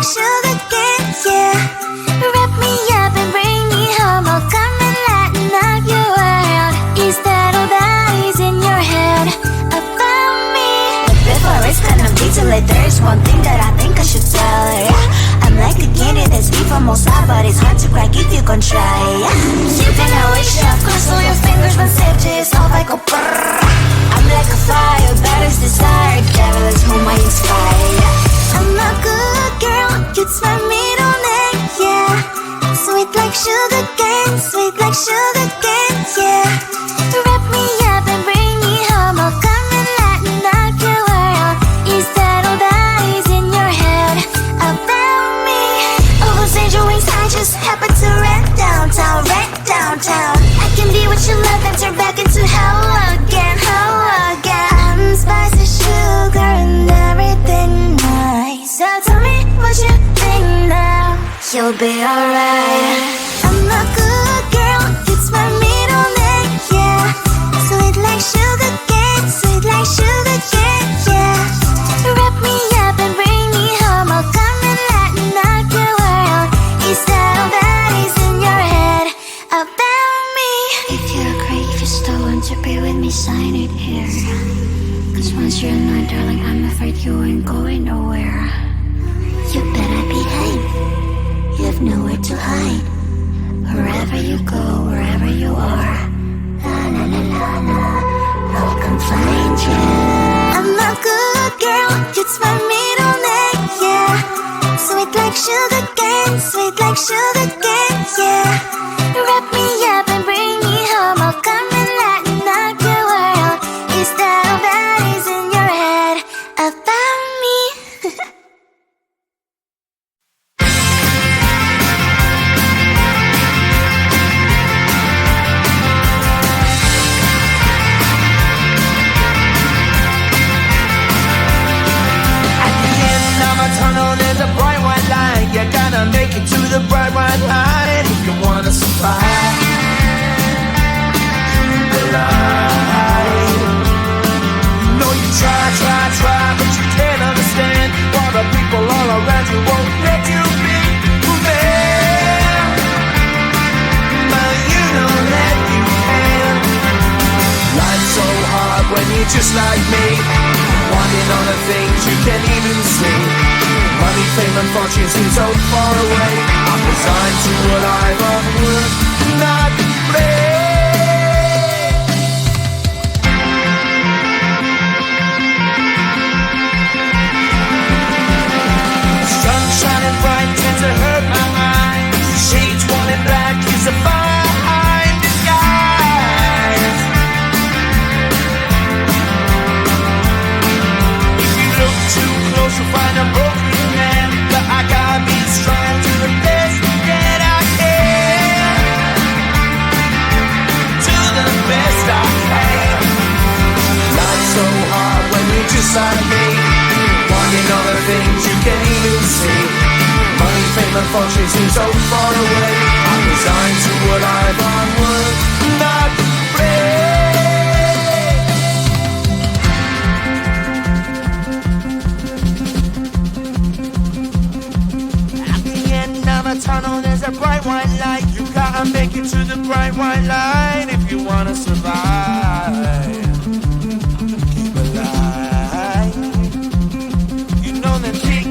like sugar cane, yeah. Wrap me up and bring me home. I'll come and lighten up your world. Is that all that is in your head about me? But before it's gonna be too late, there's one thing that I think I should tell ya. I'm like the candy that's sweet from outside, but it's hard to crack if you can try. You can wish, of course, all your fingers when safety is off, I go brrrr. I'm like a fire, batter's desire, devil is whom I inspire. I'm a good girl, it's my middle name, yeah. Sweet like sugar cane, sweet like sugar cane, yeah. Wrap me up and bring me home, I'll come and lighten up your world. Is that all that is in your head about me? Overstage your wings, I just happen to rent downtown, rent downtown. I can be what you love and turn back into hell again, hell again. Spicy sugar and everything nice. So tell me what you think now. You'll be alright. I'm a good girl, it's my middle name, yeah. Sweet like sugar cane, sweet like sugar cane, yeah. Wrap me up and bring me home, I'll come and lighten up your world. Is that all that is in your head about me? If you're great, if you still want to be with me, sign it here. Cause once you're mine, darling, I'm afraid you ain't going nowhere. You better behave, you have nowhere to hide. Wherever you go, wherever you are, la la la la la, I'll come find you. I'm a good girl, it's my middle name, yeah. Sweet like sugar cane, sweet like sugar cane, yeah. Wrap me up and bring me home, I'll come and lighten up your world. Is that all that is in your head about me? There's a bright white line. You gotta make it to the bright white line if you wanna survive. The line. No, you try, but you can't understand why the people all around you won't let you be who they are. But you know that you can. Life's so hard when you're just like me, wanting all the things you can't even see. Money, fame, and fortune seem so far away. I'm resigned to a life of work, not play. Sun shining bright tends to hurt my mind. Shades worn in black is a fine disguise. If you look too close, you'll find a broken. But I gotta be strong to the best that I can. To the best I can. Life's so hard when you're just like me, wanting all the things you can't even see. Money, fame, and fortune seem so far away. I'm resigned to a life on work, not play. Tunnel, there's a bright white light. You gotta make it to the bright white light if you wanna survive. Keep alive. You know that kick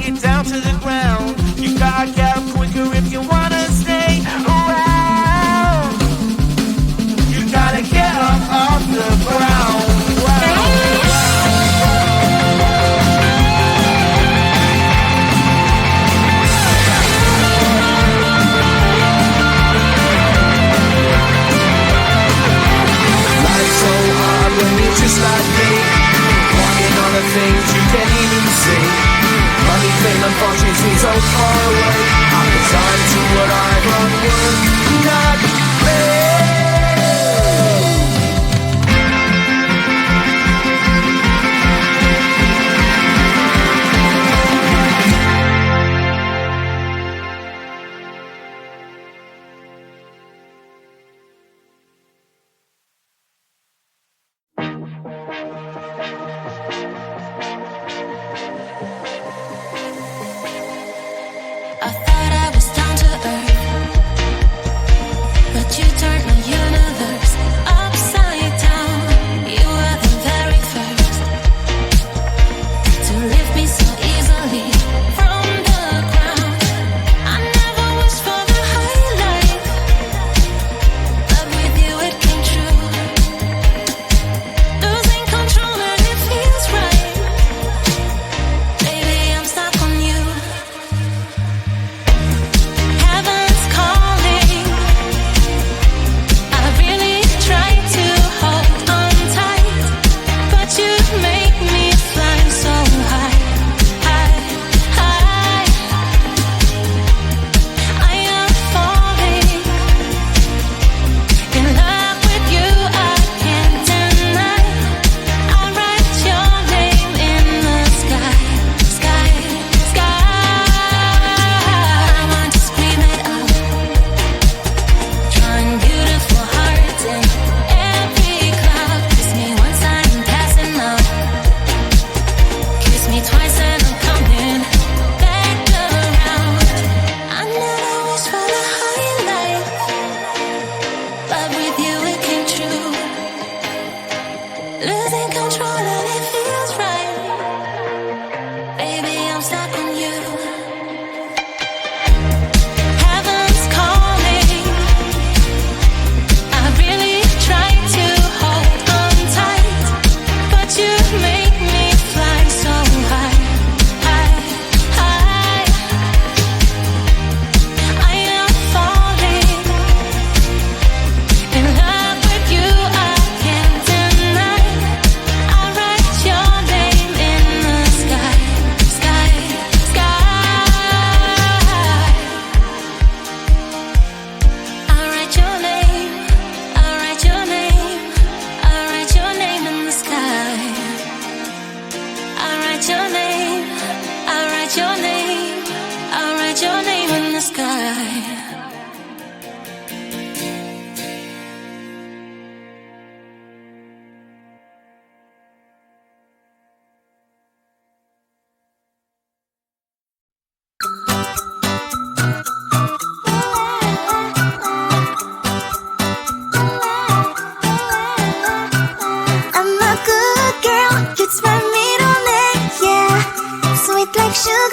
it down to the ground. You gotta get up quicker if you wanna stay around. You gotta get up off the ground. Just like me, wanting all the things you can't even see. Money, fame, and fortune seem so far away. I'm resigned to what I've unworked, not play.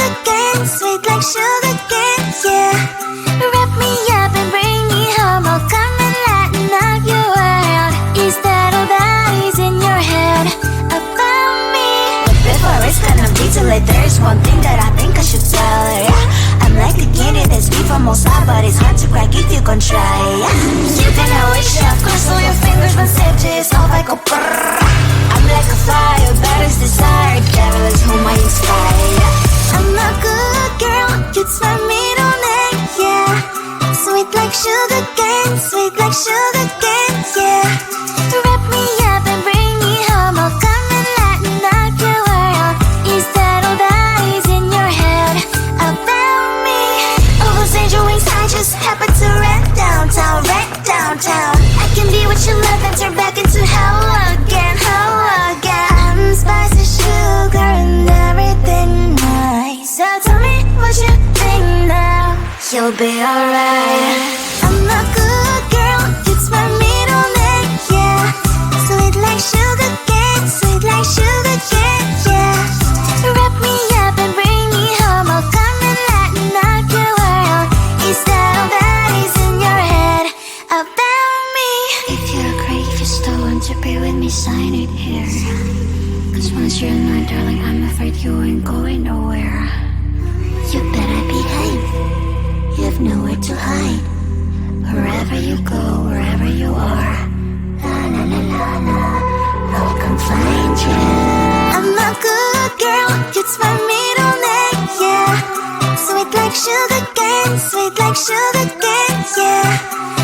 sugar cane, sweet like sugar cane, yeah. Wrap me up and bring me home, I'll come and lighten up your world. Instead of eyes in your head about me. But before I start on detail it, there's one thing that I think I should tell her, yeah. I'm like a candy that's sweet from outside, but it's hard to crack if you can try, yeah. You can always shove, cross all your fingers, but safety is off, I go brrrr. I'm like a fire, battles desire, devil is whom I inspire, yeah. I'm a good girl, it's my middle name, yeah. Sweet like sugar cane, sweet like sugar cane, yeah. Wrap me up and bring me home, I'll come and lighten up your world. Instead of eyes in your head about me. All those angel wings I just happen to wreck downtown, wreck downtown. I can be what you love and turn back into hell again, hell again. I'm spicy sugar and everything nice. So tell me what you think now. You'll be alright. I'm a good girl, it's my middle name, yeah. Sweet like sugar cane, sweet like sugar cane, yeah. Wrap me up and bring me home, I'll come and lighten up your world. Instead of eyes in your head about me. If you're great, if you still want to be with me, sign it here. Cause once you're mine, darling, I'm afraid you ain't going nowhere. You better behave. You have nowhere to hide. Wherever you go, wherever you are, la la la la la, I'll come find you. I'm a good girl, it's my middle name, yeah. Sweet like sugar cane, sweet like sugar cane, yeah.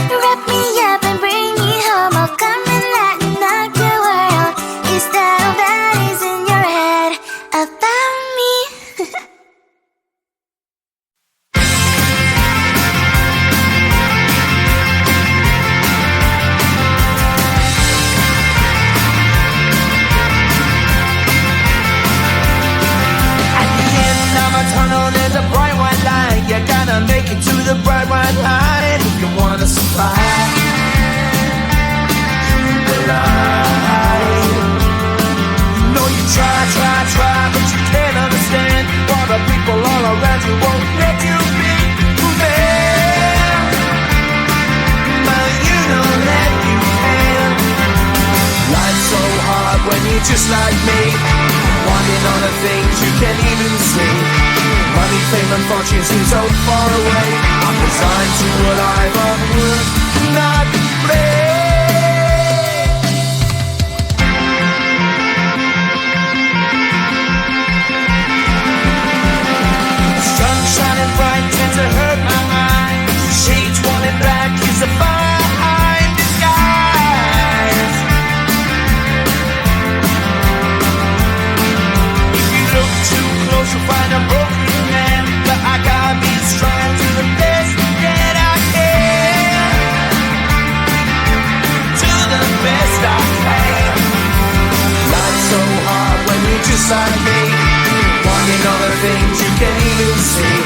Wrap me up and bring me home, I'll come and lighten up your world. Instead of eyes in your head about me. At the end of a tunnel, there's a bright white light. You gotta make it to the bright white light if you wanna survive. The light. You know you try, but you can't understand why the people all around you won't let you be who they are. But you know that you can. Life's so hard when you're just like me, wanting all the things you can't even see. Money, fame and fortune seem so far away. I'm resigned to a life of work, not play. Sun shining bright tends to hurt my mind. Shades wanting back is a fine disguise. If you look too close, you'll find a broken man. But I gotta be strong to the best that I can. To the best I can. Life's so hard when you're just like me, wanting all the things you can't even see.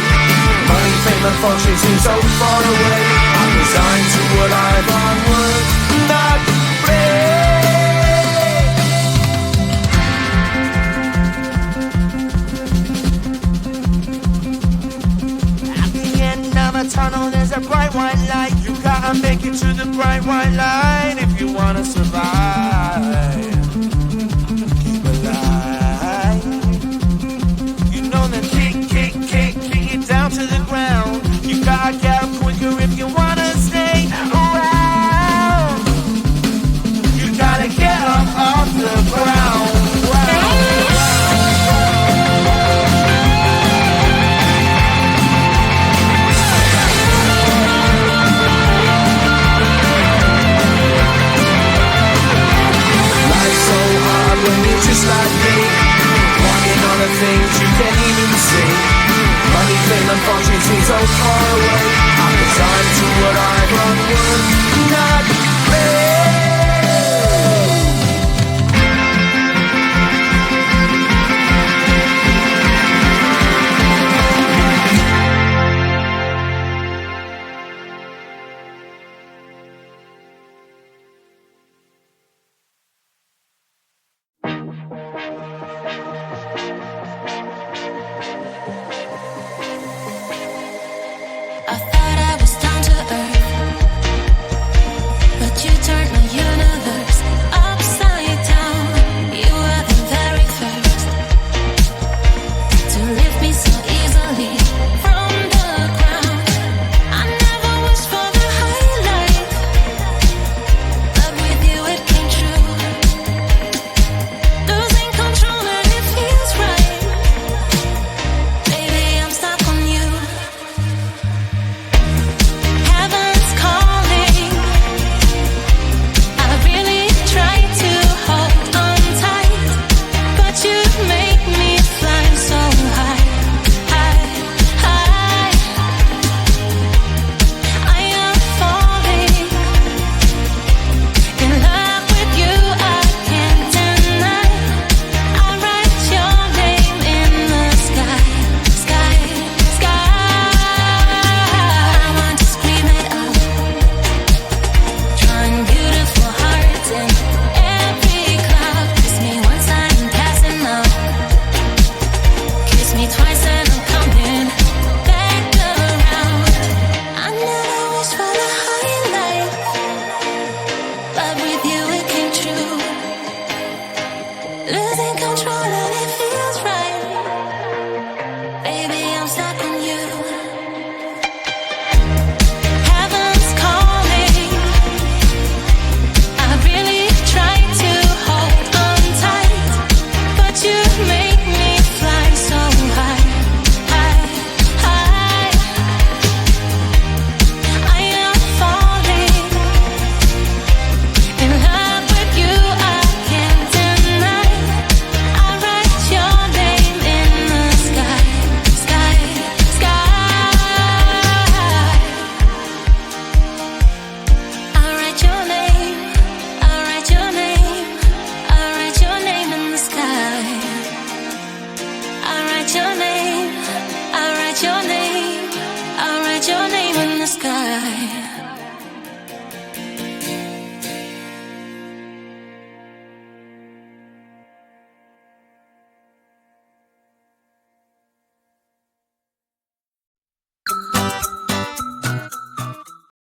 Money, fame and fortune seem so far away. I'm resigned to a life on work, not play. At the end of a tunnel, there's a bright white light. You gotta make it to the bright white light if you wanna survive. Keep alive. You know that kick it down to the ground. You gotta get up quicker if you wanna stay around. You gotta get up off the ground. Life's so hard when you're just like me, wanting all the things you can't even see. Money, fame and fortune seem so far away. I'm resigned to what I've run work, not play. finally